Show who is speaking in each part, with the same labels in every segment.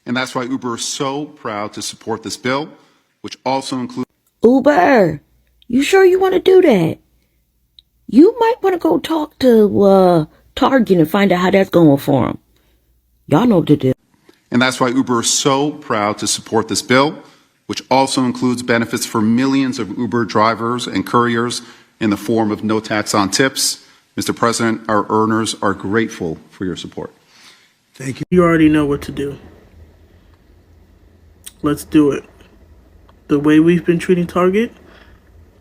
Speaker 1: And that's why Uber is so proud to support this bill, which also includes...
Speaker 2: Uber, you sure you want to do that? You might want to go talk to Target and find out how that's going for them. Y'all know what to do.
Speaker 1: And that's why Uber is so proud to support this bill, which also includes benefits for millions of Uber drivers and couriers in the form of no tax on tips. Mr. President, our earners are grateful for your support.
Speaker 3: Thank you. You already know what to do. Let's do it. The way we've been treating Target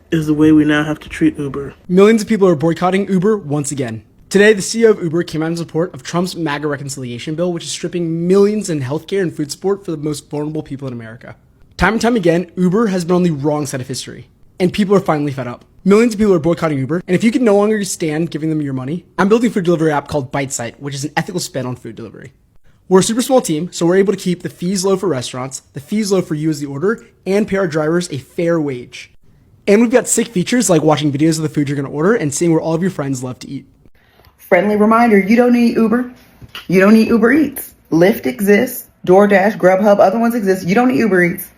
Speaker 3: is the way we now have to treat Uber.
Speaker 4: Millions of people are boycotting Uber once again. Today, the CEO of Uber came out in support of Trump's MAGA reconciliation bill, which is stripping millions in healthcare and food support for the most vulnerable people in America. Time and time again, Uber has been on the wrong side of history, and people are finally fed up. Millions of people are boycotting Uber, and if you can no longer stand giving them your money, I'm building a food delivery app called BiteSite, which is an ethical spin on food delivery. We're a super small team, so we're able to keep the fees low for restaurants, the fees low for you as the order, and pay our drivers a fair wage. And we've got sick features like watching videos of the food you're going to order and seeing where all of your friends love to eat.
Speaker 5: Friendly reminder, you don't need Uber. You don't need Uber Eats. Lyft exists. DoorDash, Grubhub, other ones exist. You don't need Uber Eats.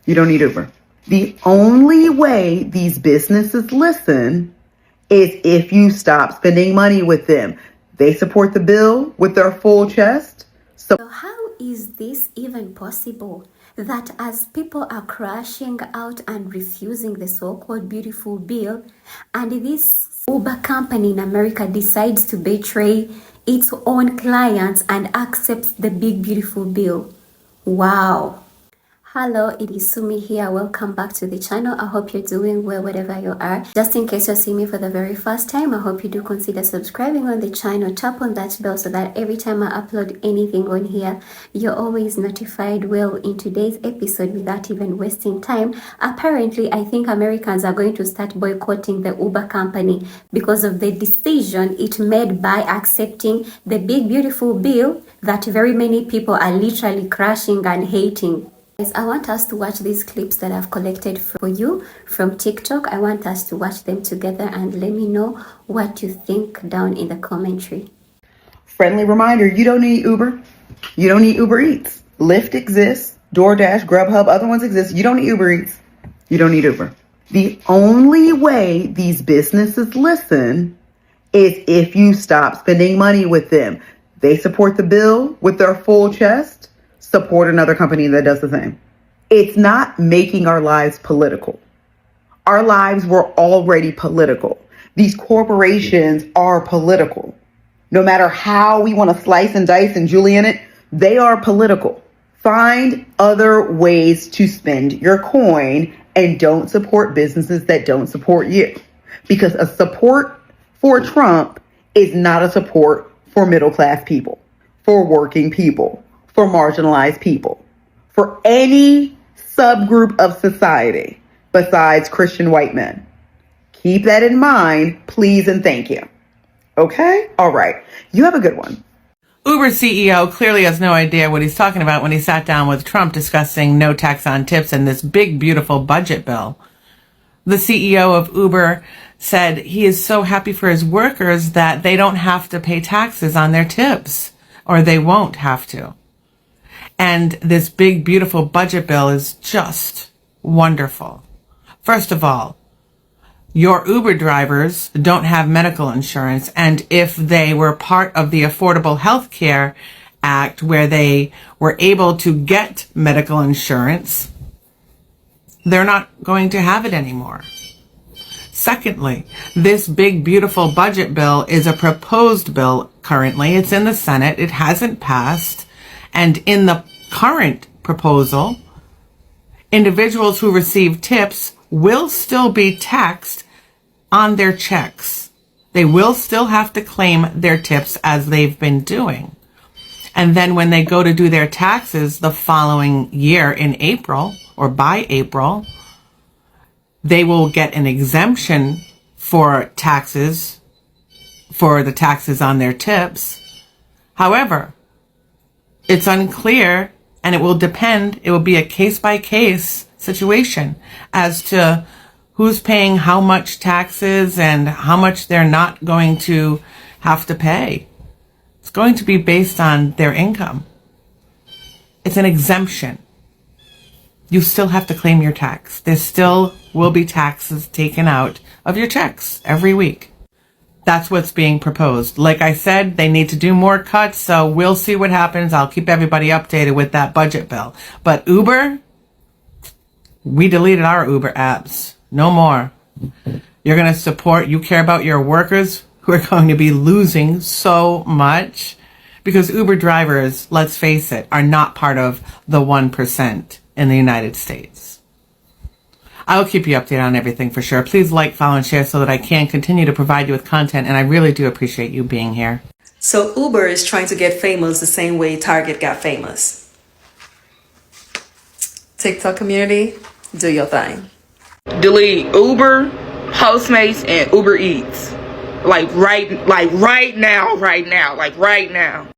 Speaker 5: You don't need Uber. The only way these businesses listen is if you stop spending money with them. They support the bill with their full chest.
Speaker 6: So how is this even possible? That as people are crashing out and refusing the so-called beautiful bill, and this Uber company in America decides to betray its own clients and accepts the big beautiful bill. Wow. Hello, it is Sumi here. Welcome back to the channel. I hope you're doing well wherever you are. Just in case you're seeing me for the very first time, I hope you do consider subscribing on the channel. Tap on that bell so that every time I upload anything on here, you're always notified. Well, in today's episode, without even wasting time, apparently I think Americans are going to start boycotting the Uber company because of the decision it made by accepting the big beautiful bill that very many people are literally crashing and hating. I want us to watch these clips that I've collected for you from TikTok. I want us to watch them together and let me know what you think down in the commentary.
Speaker 5: Friendly reminder, you don't need Uber. You don't need Uber Eats. Lyft exists. DoorDash, Grubhub, other ones exist. You don't need Uber Eats. You don't need Uber. The only way these businesses listen is if you stop spending money with them. They support the bill with their full chest. Support another company that does the same. It's not making our lives political. Our lives were already political. These corporations are political. No matter how we want to slice and dice and julienne it, they are political. Find other ways to spend your coin and don't support businesses that don't support you. Because a support for Trump is not a support for middle-class people, for working people, for marginalized people, for any subgroup of society besides Christian white men. Keep that in mind, please and thank you. Okay? All right. You have a good one.
Speaker 7: Uber CEO clearly has no idea what he's talking about when he sat down with Trump discussing no tax on tips and this big, beautiful budget bill. The CEO of Uber said he is so happy for his workers that they don't have to pay taxes on their tips, or they won't have to. And this big, beautiful budget bill is just wonderful. First of all, your Uber drivers don't have medical insurance. And if they were part of the Affordable Health Care Act, where they were able to get medical insurance, they're not going to have it anymore. Secondly, this big, beautiful budget bill is a proposed bill currently. It's in the Senate. It hasn't passed. And in the current proposal, individuals who receive tips will still be taxed on their checks. They will still have to claim their tips as they've been doing. And then when they go to do their taxes the following year in April, or by April, they will get an exemption for taxes, for the taxes on their tips. However, it's unclear, and it will be a case-by-case situation as to who's paying how much taxes and how much they're not going to have to pay. It's going to be based on their income. It's an exemption. You still have to claim your tax. There still will be taxes taken out of your checks every week. That's what's being proposed. Like I said, they need to do more cuts, so we'll see what happens. I'll keep everybody updated with that budget bill. But Uber, we deleted our Uber apps. No more. You're going to support, you care about your workers who are going to be losing so much because Uber drivers, let's face it, are not part of the 1% in the United States. I will keep you updated on everything for sure. Please like, follow, and share so that I can continue to provide you with content, and I really do appreciate you being here.
Speaker 8: So Uber is trying to get famous the same way Target got famous. TikTok community, do your thing.
Speaker 9: Delete Uber, Postmates, and Uber Eats. Like right now.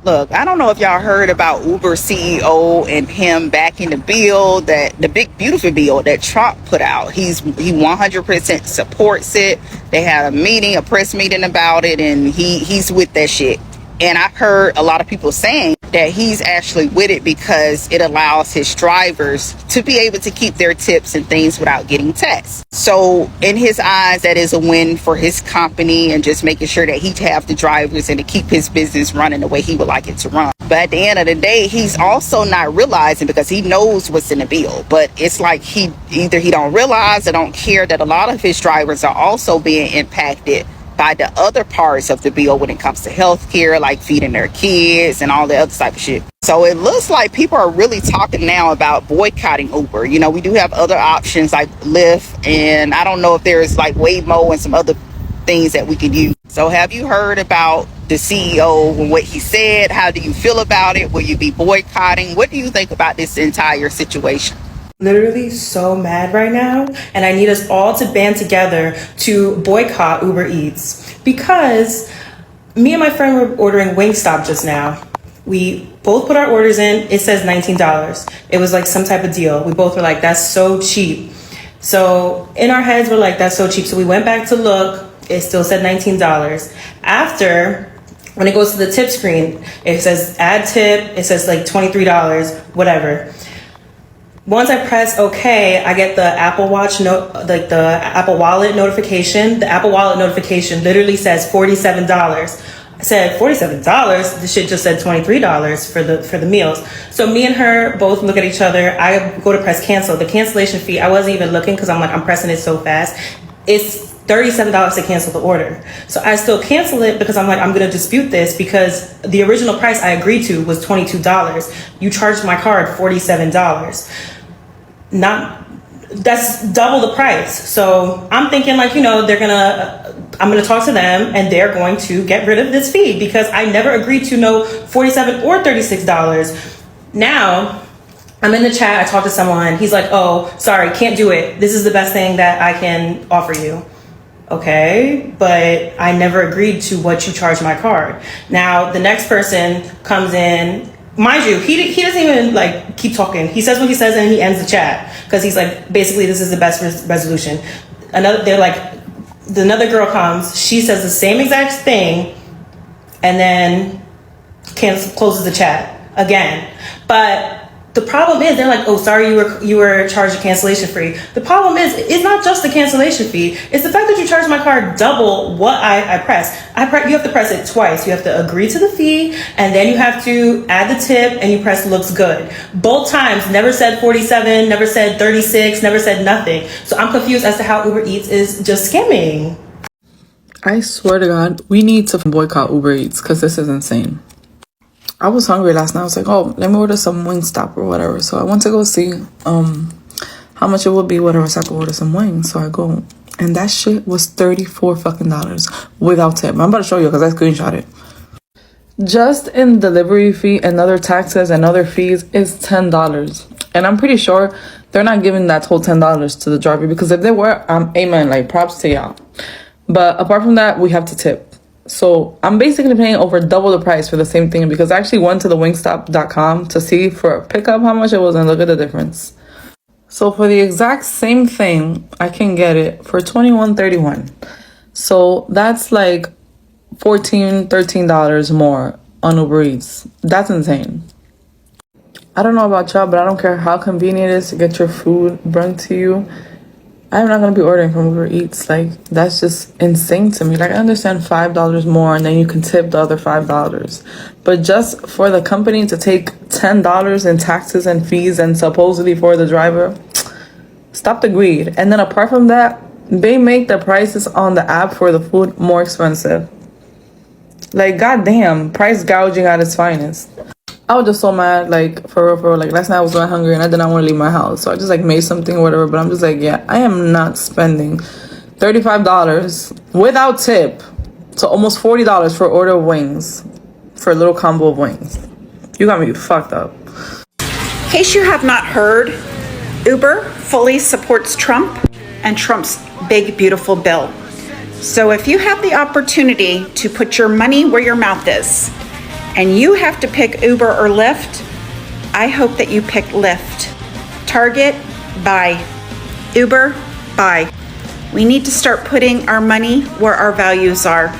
Speaker 10: Look, I don't know if y'all heard about Uber CEO and him backing the bill, that the big beautiful bill that Trump put out. He 100% supports it. They had a press meeting about it, and he's with that shit. And I've heard a lot of people saying that he's actually with it because it allows his drivers to be able to keep their tips and things without getting taxed. So in his eyes, that is a win for his company and just making sure that he have the drivers and to keep his business running the way he would like it to run. But at the end of the day, he's also not realizing, because he knows what's in the bill, but it's like he don't realize or don't care that a lot of his drivers are also being impacted by the other parts of the bill when it comes to healthcare, like feeding their kids and all the other type of shit. So it looks like people are really talking now about boycotting Uber. You know, we do have other options like Lyft, and I don't know if there's like Waymo and some other things that we could use. So have you heard about the CEO and what he said? How do you feel about it? Will you be boycotting? What do you think about this entire situation?
Speaker 11: Literally so mad right now, and I need us all to band together to boycott Uber Eats, because me and my friend were ordering Wingstop just now. We both put our orders in. It says $19. It was like some type of deal. We both were like, that's so cheap. So in our heads, we're like, that's so cheap. So we went back to look. It still said $19. After, when it goes to the tip screen, it says add tip. It says like $23, whatever. Once I press OK, I get the Apple Watch the Apple Wallet notification. The Apple Wallet notification literally says $47. I said $47. The shit just said $23 for the meals. So me and her both look at each other. I go to press cancel. The cancellation fee, I wasn't even looking because I'm pressing it so fast. It's $37 to cancel the order. So I still cancel it because I'm going to dispute this, because the original price I agreed to was $22. You charged my card $47. That's double the price. So I'm thinking I'm gonna talk to them and they're going to get rid of this fee, because I never agreed to no $47 or $36. Now I'm in the chat, I talked to someone, he's like, oh, sorry, can't do it. This is the best thing that I can offer you. Okay, but I never agreed to what you charge my card. Now the next person comes in. Mind you, he doesn't even keep talking. He says what he says and he ends the chat because he's like, basically this is the best resolution. Another girl comes, she says the same exact thing, and then closes the chat again. But the problem is, they're like, oh, sorry, you were charged a cancellation fee. The problem is, it's not just the cancellation fee. It's the fact that you charge my card double what I press. You have to press it twice. You have to agree to the fee, and then you have to add the tip, and you press looks good. Both times, never said 47, never said 36, never said nothing. So I'm confused as to how Uber Eats is just scamming.
Speaker 12: I swear to God, we need to boycott Uber Eats because this is insane. I was hungry last night. I was like, oh, let me order some Wingstop or whatever. So I went to go see how much it would be, whatever, so I could order some wings. So I go, and that shit was $34 fucking without tip. I'm about to show you because I screenshot it. Just in delivery fee and other taxes and other fees is $10. And I'm pretty sure they're not giving that whole $10 to the driver, because if they were, amen, props to y'all. But apart from that, we have to tip. So I'm basically paying over double the price for the same thing, because I actually went to the wingstop.com to see for a pickup how much it was, and look at the difference. So for the exact same thing, I can get it for $21.31. So that's like $13 more on Uber Eats. That's insane. I don't know about y'all, but I don't care how convenient it is to get your food brought to you. I'm not gonna be ordering from Uber Eats. Like, that's just insane to me. Like, I understand $5 more and then you can tip the other $5. But just for the company to take $10 in taxes and fees and supposedly for the driver, stop the greed. And then apart from that, they make the prices on the app for the food more expensive. Like, goddamn, price gouging at its finest. I was just so mad, like, for real. Like, last night I was so hungry and I did not want to leave my house. So I just, like, made something or whatever. But I'm just like, yeah, I am not spending $35 without tip to almost $40 for order of wings, for a little combo of wings. You got me fucked up.
Speaker 13: In case you have not heard, Uber fully supports Trump and Trump's big, beautiful bill. So if you have the opportunity to put your money where your mouth is, and you have to pick Uber or Lyft, I hope that you pick Lyft. Target, buy. Uber, buy. We need to start putting our money where our values are.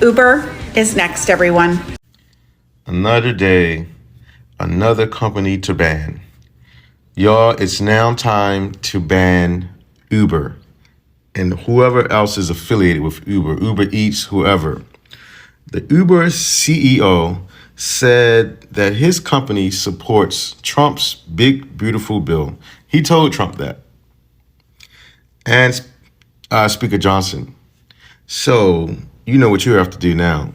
Speaker 13: Uber is next, everyone.
Speaker 14: Another day, another company to ban. Y'all, it's now time to ban Uber and whoever else is affiliated with Uber, Uber Eats, whoever. The Uber CEO said that his company supports Trump's big, beautiful bill. He told Trump that. And Speaker Johnson. So, you know what you have to do now.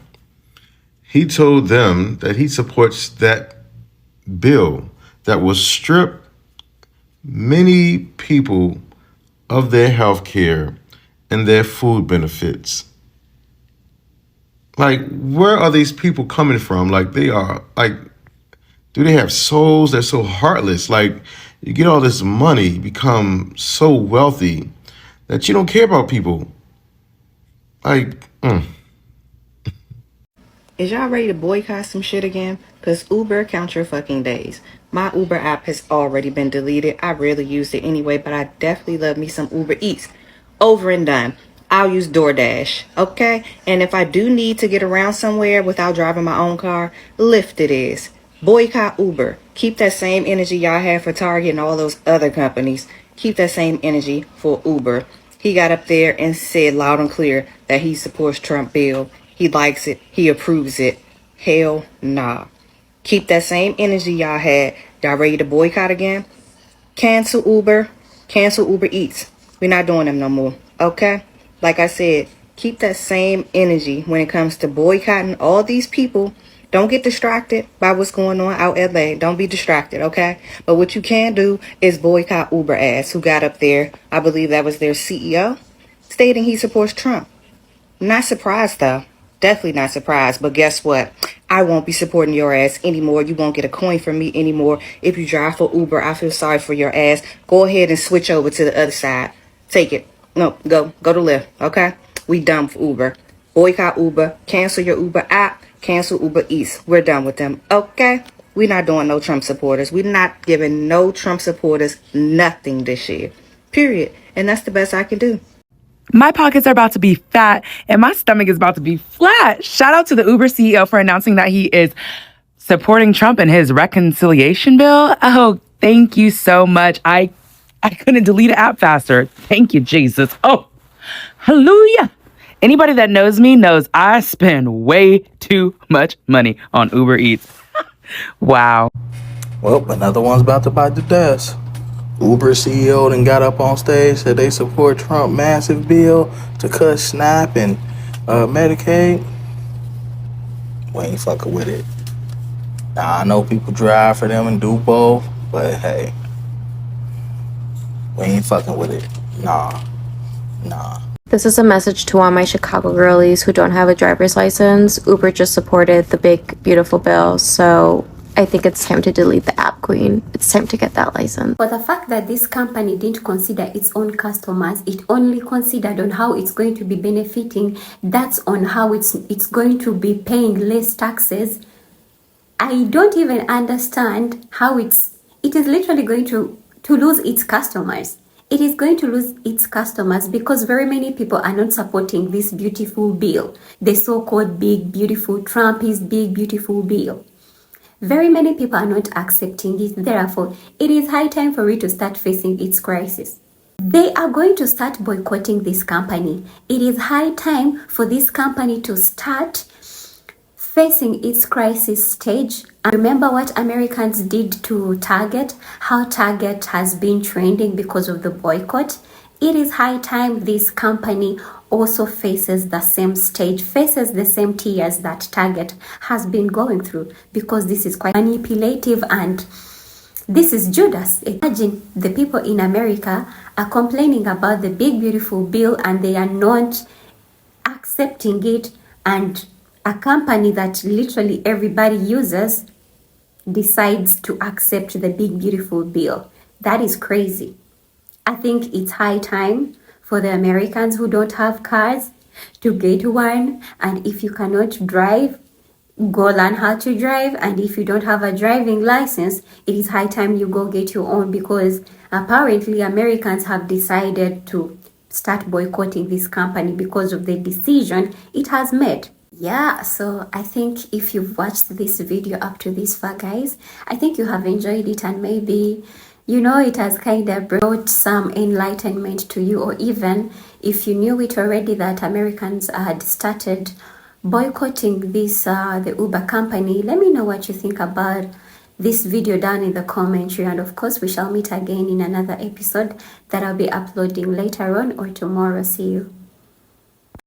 Speaker 14: He told them that he supports that bill that will strip many people of their health care and their food benefits. Like, where are these people coming from? Like, they are, like, do they have souls? They're so heartless. Like, you get all this money, you become so wealthy that you don't care about people. Like,
Speaker 15: Is y'all ready to boycott some shit again? Because Uber count your fucking days. My Uber app has already been deleted. I rarely use it anyway, but I definitely love me some Uber Eats. Over and done. I'll use DoorDash, okay? And if I do need to get around somewhere without driving my own car, Lyft it is. Boycott Uber. Keep that same energy y'all have for Target and all those other companies. Keep that same energy for Uber. He got up there and said loud and clear that he supports Trump bill. He likes it. He approves it. Hell nah. Keep that same energy y'all had. Y'all ready to boycott again? Cancel Uber. Cancel Uber Eats. We're not doing them no more, okay? Like I said, keep that same energy when it comes to boycotting all these people. Don't get distracted by what's going on out LA. Don't be distracted, okay? But what you can do is boycott Uber ass, who got up there, I believe that was their CEO, stating he supports Trump. Not surprised though. Definitely not surprised. But guess what? I won't be supporting your ass anymore. You won't get a coin from me anymore. If you drive for Uber, I feel sorry for your ass. Go ahead and switch over to the other side. Take it. No, go to Lyft, okay? We done for Uber. Boycott Uber. Cancel your Uber app. Cancel Uber Eats. We're done with them, okay? We're not doing no Trump supporters. We're not giving no Trump supporters nothing this year. Period. And that's the best I can do.
Speaker 9: My pockets are about to be fat and my stomach is about to be flat. Shout out to the Uber CEO for announcing that he is supporting Trump in his reconciliation bill. Oh, thank you so much. I couldn't delete an app faster. Thank you, Jesus. Oh, hallelujah. Anybody that knows me knows I spend way too much money on Uber Eats. Wow.
Speaker 16: Well, another one's about to bite the dust. Uber CEO then got up on stage, said they support Trump massive bill to cut SNAP and Medicaid. We ain't fucking with it. Now, I know people drive for them and do both, but hey, we ain't fucking with it. Nah.
Speaker 17: This is a message to all my Chicago girlies who don't have a driver's license. Uber just supported the big, beautiful bill, so I think it's time to delete the app, queen. It's time to get that license.
Speaker 6: For the fact that this company didn't consider its own customers, it only considered on how it's going to be benefiting. That's on how it's going to be paying less taxes. I don't even understand how it is literally going to lose its customers. It is going to lose its customers because very many people are not supporting this beautiful bill, the so-called big, beautiful Trump's big, beautiful bill. Very many people are not accepting it. Therefore, it is high time for it to start facing its crisis. They are going to start boycotting this company. It is high time for this company to start facing its crisis stage. And remember what Americans did to Target, how Target has been trending because of the boycott. It is high time this company also faces the same stage, faces the same tears that Target has been going through, because this is quite manipulative and this is Judas. Imagine the people in America are complaining about the big beautiful bill and they are not accepting it, and a company that literally everybody uses decides to accept the big beautiful bill. That is crazy. I think it's high time for the Americans who don't have cars to get one, and if you cannot drive, go learn how to drive, and if you don't have a driving license, it is high time you go get your own, because apparently Americans have decided to start boycotting this company because of the decision it has made. Yeah, so I think if you've watched this video up to this far, guys, I think you have enjoyed it, and maybe it has kind of brought some enlightenment to you, or even if you knew it already that Americans had started boycotting this the Uber company. Let me know what you think about this video down in the commentary, and of course we shall meet again in another episode that I'll be uploading later on or tomorrow. See you.